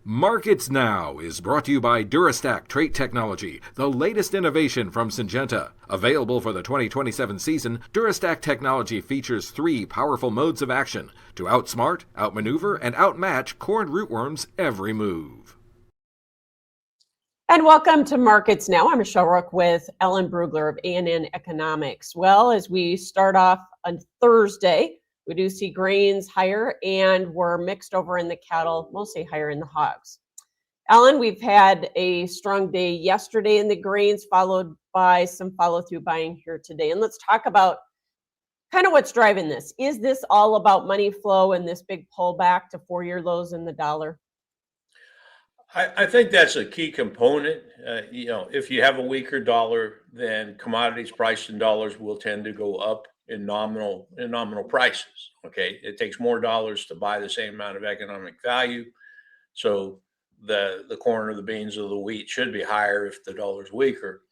Markets Now is brought to you by Durstack Trait Technology, the latest innovation from Syngenta. Available for the 2027 season, Durstack technology features 3 powerful modes of action to outsmart, outmaneuver, and outmatch corn rootworms every move. And welcome to Markets Now. I'm Michelle Rook with Ellen Brugler of A&N Economics. Well, as we start off on Thursday, we do see grains higher, and we're mixed over in the cattle, mostly higher in the hogs. Ellen, we've had a strong day yesterday in the grains, followed by some follow-through buying here today. And let's talk about kind of what's driving this. Is this all about money flow and this big pullback to 4-year lows in the dollar? I think that's a key component. If you have a weaker dollar, then commodities priced in dollars will tend to go up in nominal prices. Okay, it takes more dollars to buy the same amount of economic value. So the corn or the beans or the wheat should be higher if the dollar's weaker.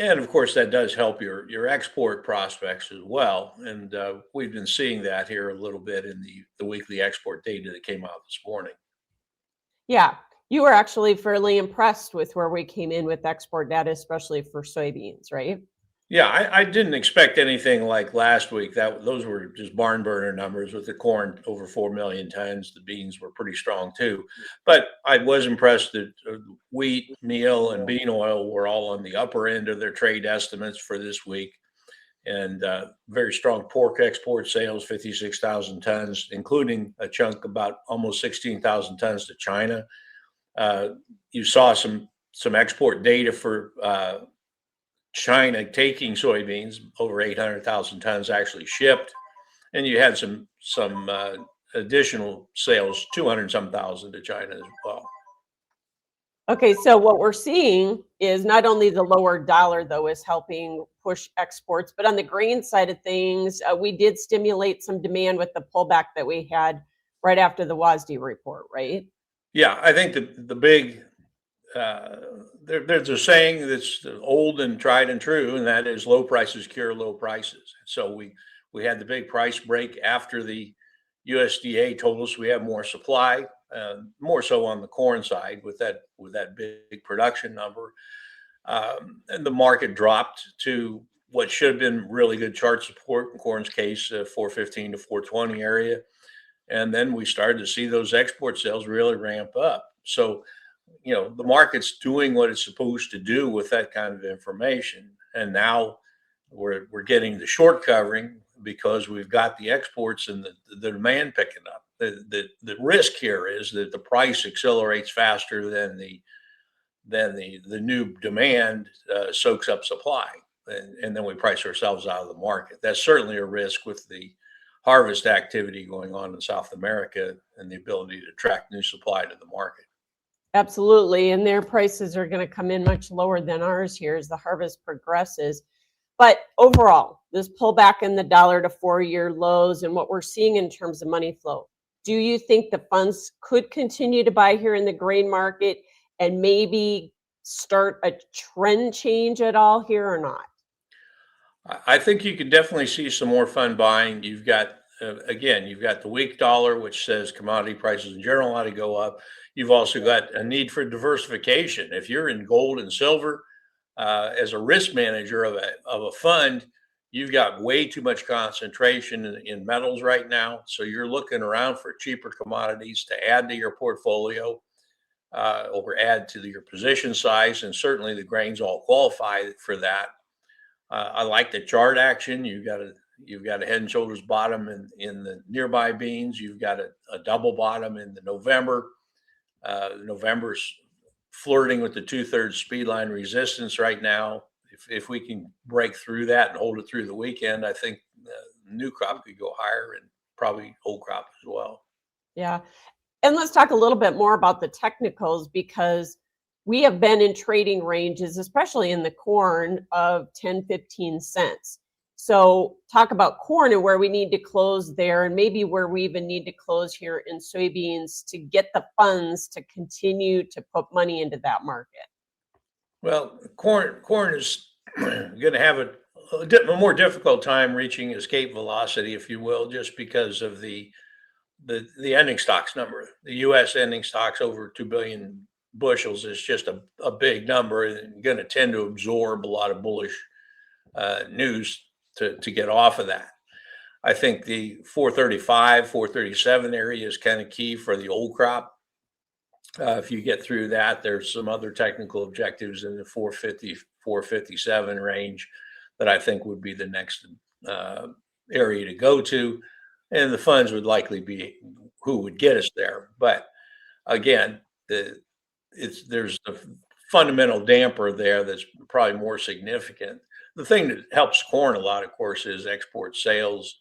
And of course, that does help your export prospects as well. And we've been seeing that here a little bit in the weekly export data that came out this morning. Yeah, you were actually fairly impressed with where we came in with export data, especially for soybeans, right? Yeah, I didn't expect anything like last week. Those were just barn burner numbers with the corn over 4 million tons. The beans were pretty strong too. But I was impressed that wheat, meal, and bean oil were all on the upper end of their trade estimates for this week. And very strong pork export sales, 56,000 tons, including a chunk about almost 16,000 tons to China. You saw some export data for China taking soybeans, over 800,000 tons actually shipped, and you had some additional sales, 200 some thousand to China as well. Okay, so what we're seeing is not only the lower dollar, though, is helping push exports, but on the grain side of things, we did stimulate some demand with the pullback that we had right after the WASDE report, right? Yeah, I think the big there's a saying that's old and tried and true, and that is low prices cure low prices. So we had the big price break after the USDA told us we have more supply, more so on the corn side with that big production number, and the market dropped to what should have been really good chart support in corn's case, 415 to 420 area, and then we started to see those export sales really ramp up. So the market's doing what it's supposed to do with that kind of information. And now we're getting the short covering because we've got the exports and the demand picking up. The risk here is that the price accelerates faster than the new demand soaks up supply. And then we price ourselves out of the market. That's certainly a risk with the harvest activity going on in South America and the ability to attract new supply to the market. Absolutely, and their prices are going to come in much lower than ours here as the harvest progresses. But overall, this pullback in the dollar to 4-year lows and what we're seeing in terms of money flow, do you think the funds could continue to buy here in the grain market and maybe start a trend change at all here or not? I think you could definitely see some more fund buying. You've got the weak dollar, which says commodity prices in general ought to go up. You've also got a need for diversification. If you're in gold and silver, as a risk manager of a fund, you've got way too much concentration in metals right now. So you're looking around for cheaper commodities to add to your portfolio or add to your position size. And certainly the grains all qualify for that. I like the chart action. You've got a head and shoulders bottom in the nearby beans. You've got a double bottom in the November. November's flirting with the 2/3 speed line resistance right now. If we can break through that and hold it through the weekend, I think the new crop could go higher and probably old crop as well. Yeah, and let's talk a little bit more about the technicals because we have been in trading ranges, especially in the corn, of 10, 15 cents. So talk about corn and where we need to close there and maybe where we even need to close here in soybeans to get the funds to continue to put money into that market. Well, corn is going to have a more difficult time reaching escape velocity, if you will, just because of the the ending stocks number. The U.S. ending stocks over 2 billion bushels is just a big number and going to tend to absorb a lot of bullish news to get off of that. I think the 435, 437 area is kind of key for the old crop. If you get through that, there's some other technical objectives in the 450, 457 range that I think would be the next area to go to. And the funds would likely be who would get us there. But again, there's a fundamental damper there that's probably more significant. The thing that helps corn a lot, of course, is export sales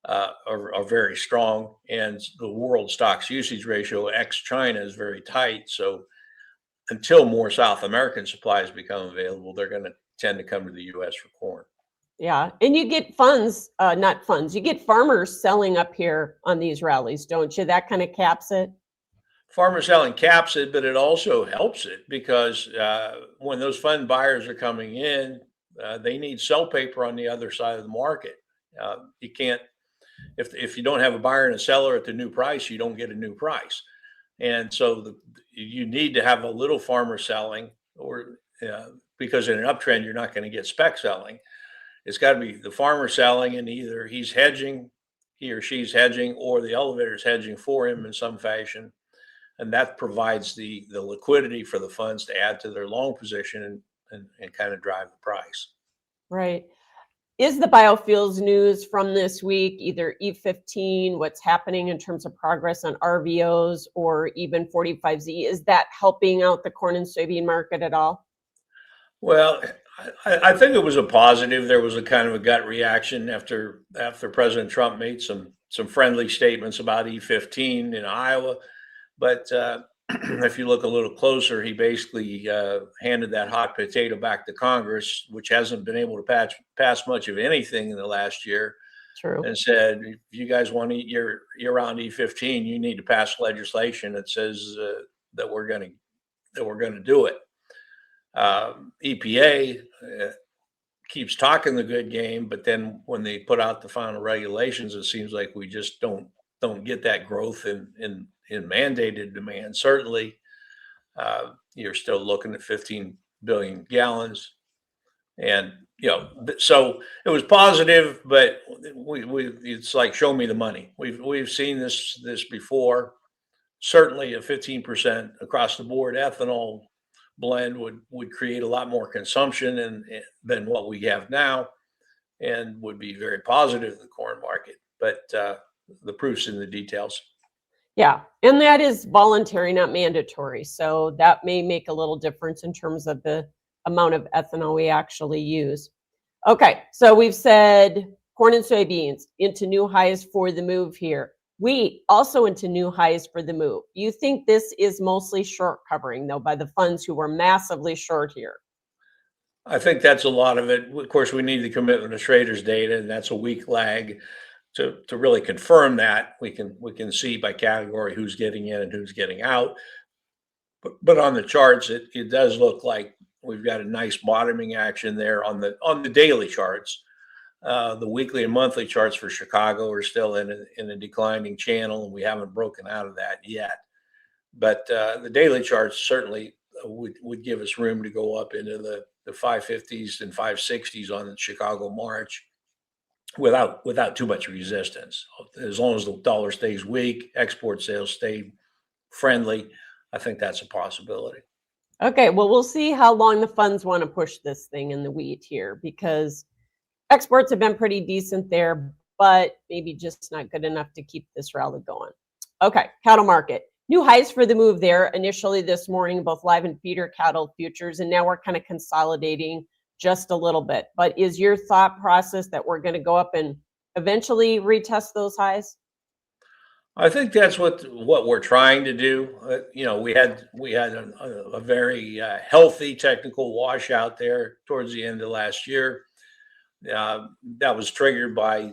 are very strong, and the world stocks usage ratio ex China is very tight. So until more South American supplies become available, they're going to tend to come to the U.S. for corn. Yeah, and you get not funds, you get farmers selling up here on these rallies, don't you? That kind of caps it. Farmer selling caps it, but it also helps it because when those fund buyers are coming in, they need sell paper on the other side of the market. You can't, if you don't have a buyer and a seller at the new price, you don't get a new price. And so you need to have a little farmer selling, or because in an uptrend, you're not going to get spec selling. It's got to be the farmer selling, and either he's hedging, he or she's hedging, or the elevator's hedging for him in some fashion. And that provides the liquidity for the funds to add to their long position and kind of drive the price. Right. Is the biofuels news from this week, either E15, what's happening in terms of progress on RVOs, or even 45Z, is that helping out the corn and soybean market at all? Well, I think it was a positive. There was a kind of a gut reaction after President Trump made some friendly statements about E15 in Iowa. But if you look a little closer, he basically handed that hot potato back to Congress, which hasn't been able to pass much of anything in the last year. True. And said, if you guys want to eat your year-round E15, you need to pass legislation that says that we're going to do it. EPA keeps talking the good game, but then when they put out the final regulations, it seems like we just don't get that growth in mandated demand. Certainly, you're still looking at 15 billion gallons, and so it was positive, but it's like show me the money. We've seen this before. Certainly, a 15% across the board ethanol blend would create a lot more consumption than what we have now, and would be very positive in the corn market. But the proof's in the details. Yeah, and that is voluntary, not mandatory. So that may make a little difference in terms of the amount of ethanol we actually use. Okay, so we've said corn and soybeans into new highs for the move here. Wheat also into new highs for the move. You think this is mostly short covering, though, by the funds who were massively short here? I think that's a lot of it. Of course, we need the commitment of traders data, and that's a weak lag to really confirm that. We can see by category who's getting in and who's getting out. But on the charts, it does look like we've got a nice bottoming action there on the daily charts. The weekly and monthly charts for Chicago are still in a declining channel, and we haven't broken out of that yet. But the daily charts certainly would give us room to go up into the 550s and 560s on the Chicago March without too much resistance. As long as the dollar stays weak, export sales stay friendly, I think that's a possibility. Okay, well, we'll see how long the funds want to push this thing in the wheat here, because exports have been pretty decent there, but maybe just not good enough to keep this rally going. Okay, cattle market. New highs for the move there initially this morning, both live and feeder cattle futures, and now we're kind of consolidating just a little bit. But is your thought process that we're going to go up and eventually retest those highs? I think that's what we're trying to do. We had a very healthy technical washout there towards the end of last year. That was triggered by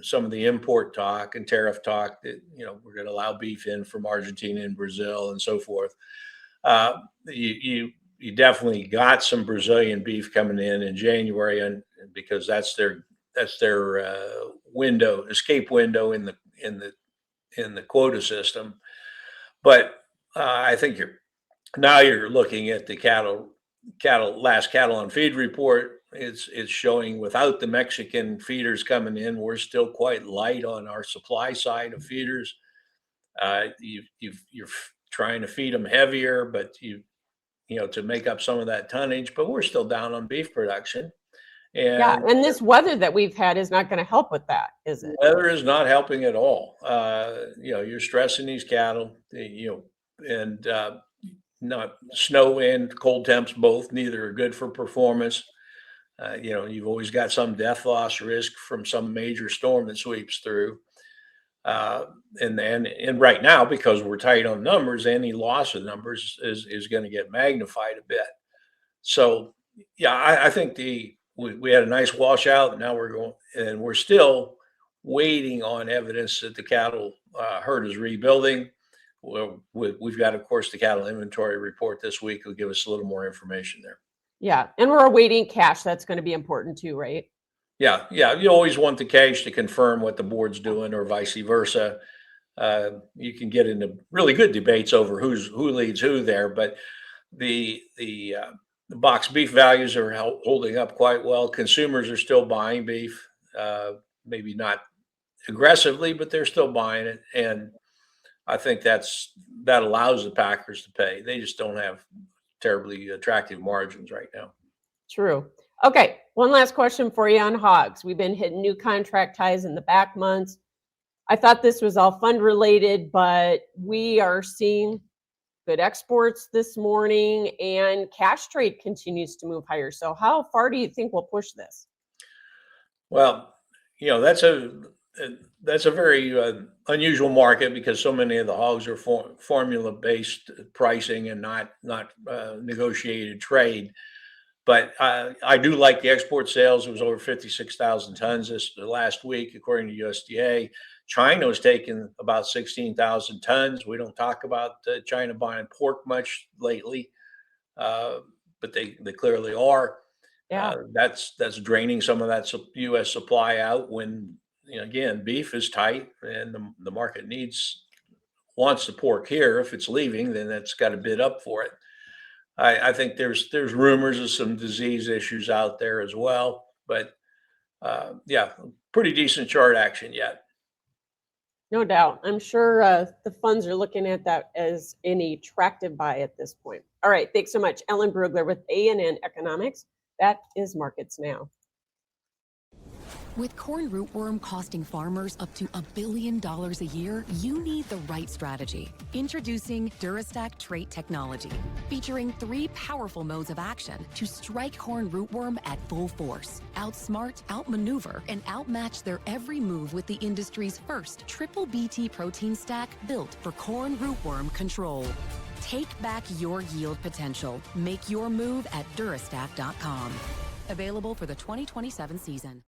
some of the import talk and tariff talk that we're going to allow beef in from Argentina and Brazil and so forth. You definitely got some Brazilian beef coming in January, and because that's their escape window in in the quota system. But I think you're looking at the last cattle on feed report. It's showing without the Mexican feeders coming in, we're still quite light on our supply side of feeders. You're trying to feed them heavier, but to make up some of that tonnage, but we're still down on beef production. Yeah, And and this weather that we've had is not going to help with that, is it? weather is not helping at all. You're stressing these cattle, and not snow and cold temps both, neither are good for performance. You've always got some death loss risk from some major storm that sweeps through. And right now, because we're tight on numbers, any loss of numbers is going to get magnified a bit. So, yeah, I think we had a nice washout. Now we're still waiting on evidence that the cattle herd is rebuilding. Well, we've got, of course, the cattle inventory report this week will give us a little more information there. Yeah, and we're awaiting cash. That's going to be important too, right? Yeah. You always want the cash to confirm what the board's doing, or vice versa. You can get into really good debates over who leads who there, but the box beef values are holding up quite well. Consumers are still buying beef, maybe not aggressively, but they're still buying it, and I think that allows the packers to pay. They just don't have terribly attractive margins right now. True. Okay, one last question for you on hogs. We've been hitting new contract highs in the back months. I thought this was all fund related, but we are seeing good exports this morning, and cash trade continues to move higher. So how far do you think we'll push this? Well, that's a very unusual market, because so many of the hogs are formula-based pricing and not negotiated trade. But I do like the export sales. It was over 56,000 tons this last week, according to USDA. China was taking about 16,000 tons. We don't talk about China buying pork much lately, but they clearly are. Yeah. That's draining some of that U.S. supply out when, again, beef is tight and the market wants the pork here. If it's leaving, then it's got to bid up for it. I think there's rumors of some disease issues out there as well, but pretty decent chart action yet. No doubt. I'm sure the funds are looking at that as an attractive buy at this point. All right. Thanks so much. Ellen Brugler with A&N Economics. That is Markets Now. With corn rootworm costing farmers up to $1 billion a year, you need the right strategy. Introducing Durstack trait technology, featuring 3 powerful modes of action to strike corn rootworm at full force. Outsmart, outmaneuver, and outmatch their every move with the industry's first triple BT protein stack built for corn rootworm control. Take back your yield potential. Make your move at Durstack.com. Available for the 2027 season.